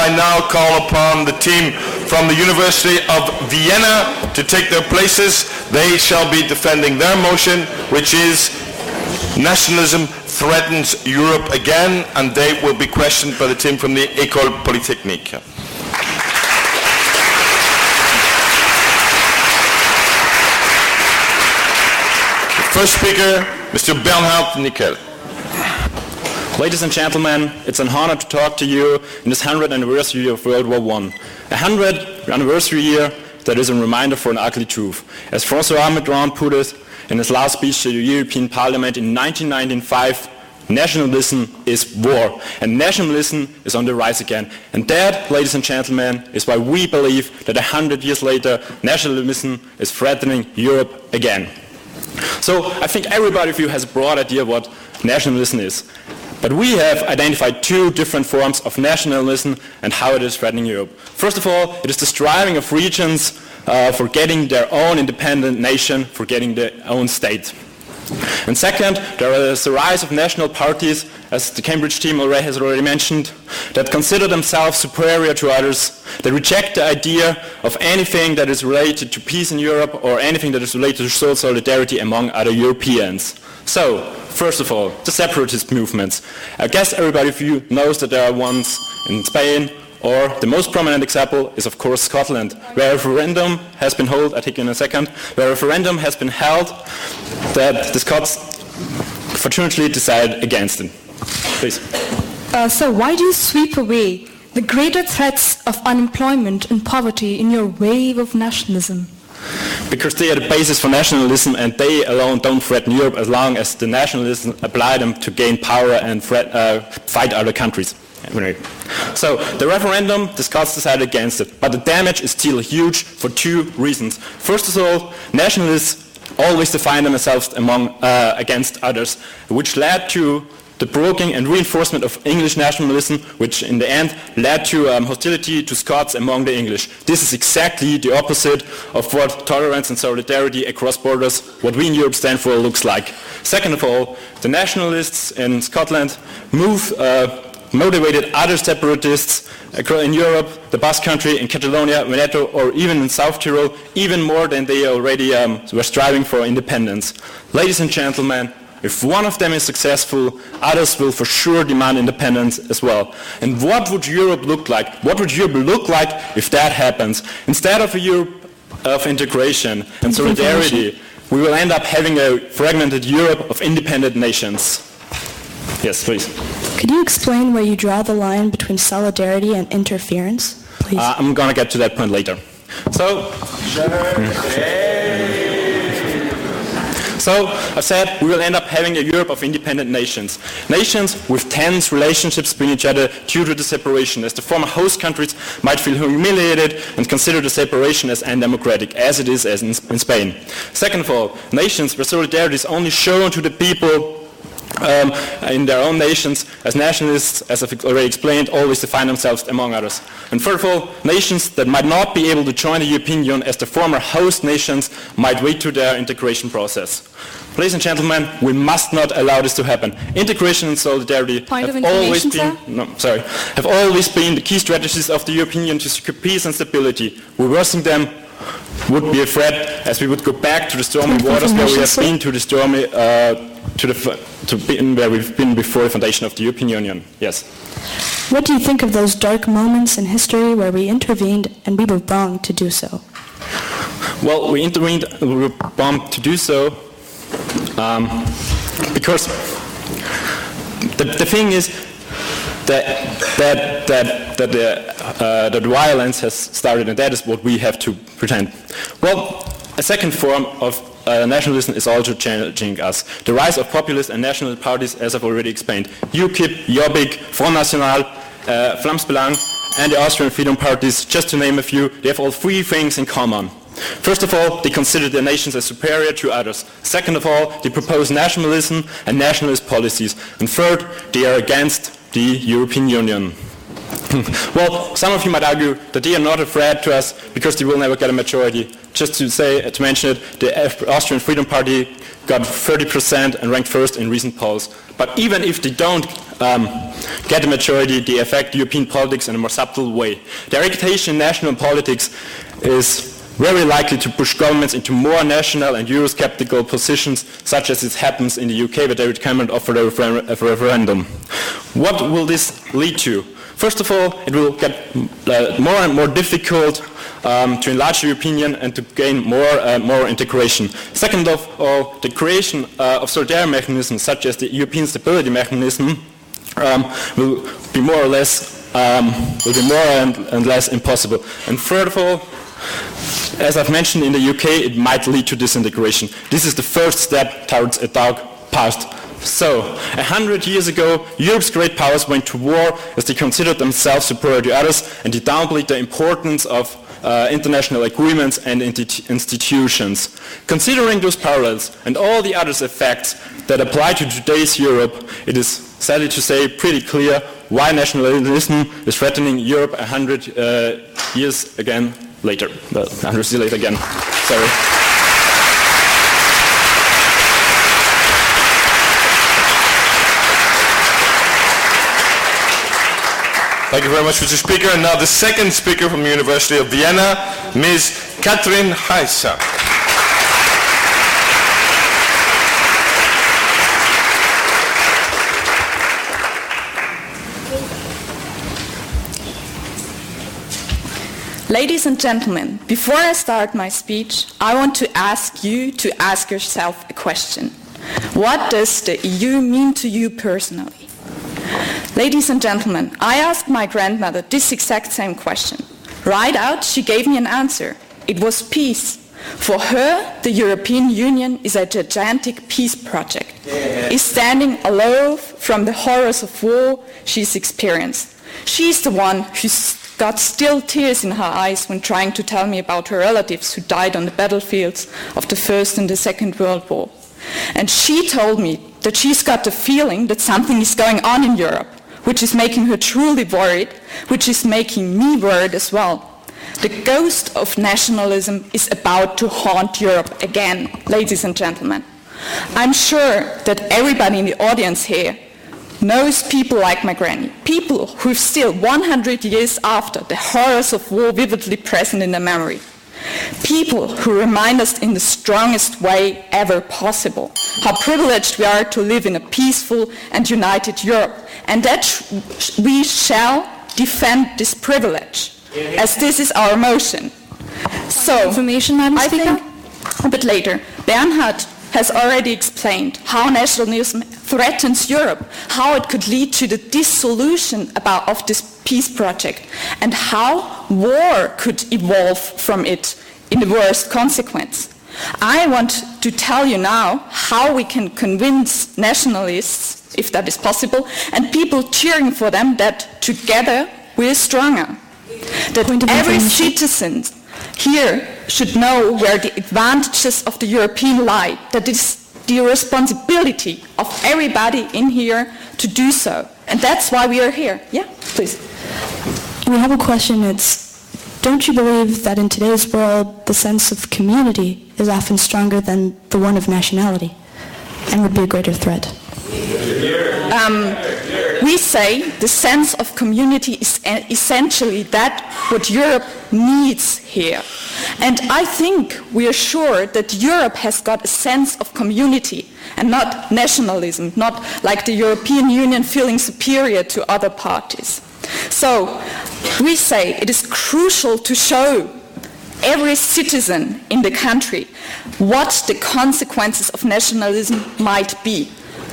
I now call upon the team from the University of Vienna to take their places. They shall be defending their motion, which is Nationalism threatens Europe again, and they will be questioned by the team from the École Polytechnique. The first speaker, Mr. Bernhard Nickel. Ladies and gentlemen, it's an honor to talk to you in this 100th anniversary of World War I. A 100th anniversary year that is a reminder for an ugly truth. As François Mitterrand put it in his last speech to the European Parliament in 1995, nationalism is war, and nationalism is on the rise again. And that, ladies and gentlemen, is why we believe that 100 years later, nationalism is threatening Europe again. So I think everybody of you has a broad idea what nationalism is. But we have identified two different forms of nationalism and how it is threatening Europe. First of all, it is the striving of regions for getting their own independent nation, for getting their own state. And second, there is a rise of national parties, as the Cambridge team has already mentioned, that consider themselves superior to others, that reject the idea of anything that is related to peace in Europe or anything that is related to social solidarity among other Europeans. So, first of all, the separatist movements. I guess everybody of you knows that there are ones in Spain, or the most prominent example is of course Scotland, where a referendum has been held, I think in a second, where a referendum has been held that the Scots fortunately decided against it. Please. So why do you sweep away the greater threats of unemployment and poverty in your wave of nationalism? Because they are the basis for nationalism, and they alone don't threaten Europe as long as the nationalism apply them to gain power and fight other countries. Anyway. So the referendum, the Scots decided against it, but the damage is still huge for two reasons. First of all, nationalists always define themselves against others, which led to the broking and reinforcement of English nationalism, which in the end led to hostility to Scots among the English. This is exactly the opposite of what tolerance and solidarity across borders, what we in Europe stand for, looks like. Second of all, the nationalists in Scotland motivated other separatists in Europe, the Basque Country, in Catalonia, Veneto, or even in South Tyrol, even more than they already were striving for independence. Ladies and gentlemen, if one of them is successful, others will for sure demand independence as well. And what would Europe look like? What would Europe look like if that happens? Instead of a Europe of integration and solidarity, we will end up having a fragmented Europe of independent nations. Yes, please. Could you explain where you draw the line between solidarity and interference, please? I'm going to get to that point later. So, I said we will end up having a Europe of independent nations. Nations with tense relationships between each other due to the separation, as the former host countries might feel humiliated and consider the separation as undemocratic, as it is in Spain. Second of all, nations where solidarity is only shown to the people in their own nations, as nationalists, as I've already explained, always define themselves among others. And third of all, nations that might not be able to join the European Union as the former host nations might wait to their integration process. Ladies and gentlemen, we must not allow this to happen. Integration and solidarity have always been the key strategies of the European Union to secure peace and stability. Reversing them would be a threat, as we would go back to the stormy waters where we have been to the stormy where we've been before the foundation of the European Union. Yes. What do you think of those dark moments in history where we intervened and we were wrong to do so? Well, we intervened and we were wrong to do so because the thing is that the violence has started, and that is what we have to pretend. Well, a second form of nationalism is also challenging us. The rise of populist and national parties, as I've already explained. UKIP, Jobbik, Front National, Vlaams Belang, and the Austrian Freedom Parties, just to name a few, they have all three things in common. First of all, they consider their nations as superior to others. Second of all, they propose nationalism and nationalist policies. And third, they are against the European Union. Well, some of you might argue that they are not a threat to us because they will never get a majority. Just to mention it, the Austrian Freedom Party got 30% and ranked first in recent polls. But even if they don't get a majority, they affect European politics in a more subtle way. Their reputation in national politics is very likely to push governments into more national and Eurosceptical positions, such as it happens in the UK with David Cameron offered a referendum. What will this lead to? First of all, it will get more and more difficult to enlarge the European Union and to gain more integration. Second of all, the creation of solidarity mechanisms such as the European Stability Mechanism will be more and less impossible. And third of all, as I've mentioned, in the UK, it might lead to disintegration. This is the first step towards a dark past. So, 100 years ago, Europe's great powers went to war as they considered themselves superior to others, and they downplayed the importance of international agreements and institutions. Considering those parallels and all the other effects that apply to today's Europe, it is, sadly to say, pretty clear why nationalism is threatening Europe 100 years again later. Well, 100 years later again. Sorry. Thank you very much, Mr. Speaker. And now the second speaker from the University of Vienna, Ms. Katrin Heiser. Ladies and gentlemen, before I start my speech, I want to ask you to ask yourself a question. What does the EU mean to you personally? Ladies and gentlemen, I asked my grandmother this exact same question. Right out, she gave me an answer. It was peace. For her, the European Union is a gigantic peace project. Is standing aloof from the horrors of war she's experienced. She's the one who's got still tears in her eyes when trying to tell me about her relatives who died on the battlefields of the First and the Second World War. And she told me that she's got the feeling that something is going on in Europe, which is making her truly worried, which is making me worried as well. The ghost of nationalism is about to haunt Europe again, ladies and gentlemen. I'm sure that everybody in the audience here knows people like my granny, people who are still 100 years after the horrors of war vividly present in their memory. People who remind us in the strongest way ever possible how privileged we are to live in a peaceful and united Europe, and that we shall defend this privilege, as this is our motion. So, I think a bit later, Bernhard has already explained how nationalism threatens Europe, how it could lead to the dissolution of this peace project, and how war could evolve from it in the worst consequence. I want to tell you now how we can convince nationalists, if that is possible, and people cheering for them that together we are stronger. That every citizen here should know where the advantages of the European lie, that it is the responsibility of everybody in here to do so. And that's why we are here. Yeah, please. We have a question. Don't you believe that in today's world the sense of community is often stronger than the one of nationality and would be a greater threat? We say the sense of community is essentially that what Europe needs here. And I think we are sure that Europe has got a sense of community and not nationalism, not like the European Union feeling superior to other parties. So we say it is crucial to show every citizen in the country what the consequences of nationalism might be.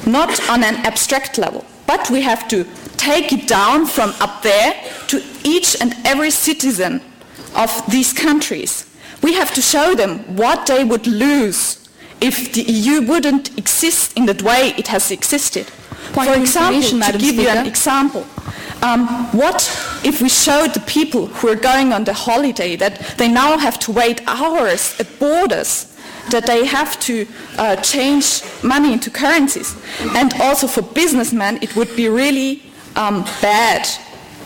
Not on an abstract level, but we have to take it down from up there to each and every citizen of these countries. We have to show them what they would lose if the EU wouldn't exist in the way it has existed. For example, to give you an example, what if we showed the people who are going on the holiday that they now have to wait hours at borders, that they have to change money into currencies. And also for businessmen, it would be really bad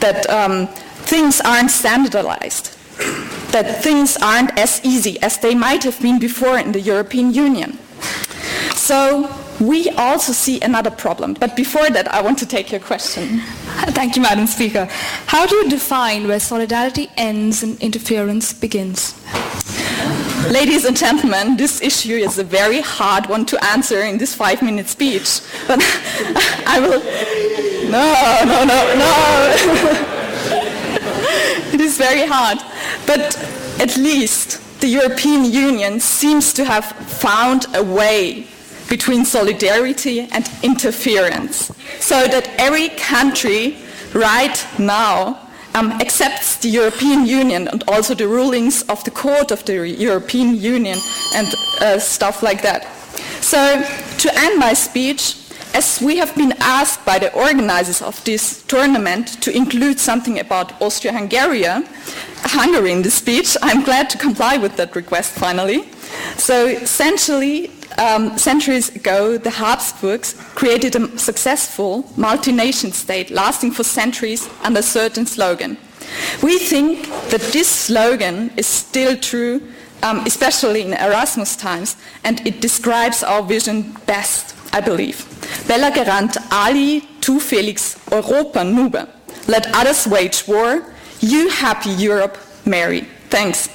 that things aren't standardized, that things aren't as easy as they might have been before in the European Union. So we also see another problem. But before that, I want to take your question. Thank you, Madam Speaker. How do you define where solidarity ends and interference begins? Ladies and gentlemen, this issue is a very hard one to answer in this 5-minute speech. But I will... No. It is very hard. But at least the European Union seems to have found a way between solidarity and interference, so that every country right now accepts the European Union and also the rulings of the Court of the European Union and stuff like that. So to end my speech, as we have been asked by the organizers of this tournament to include something about Austria-Hungary in the speech, I'm glad to comply with that request finally. So essentially, centuries ago, the Habsburgs created a successful multi-nation state lasting for centuries under a certain slogan. We think that this slogan is still true, especially in Erasmus times, and it describes our vision best, I believe. Bella gerant ali, tu felix Europa nube. Let others wage war, you happy Europe, merry. Thanks.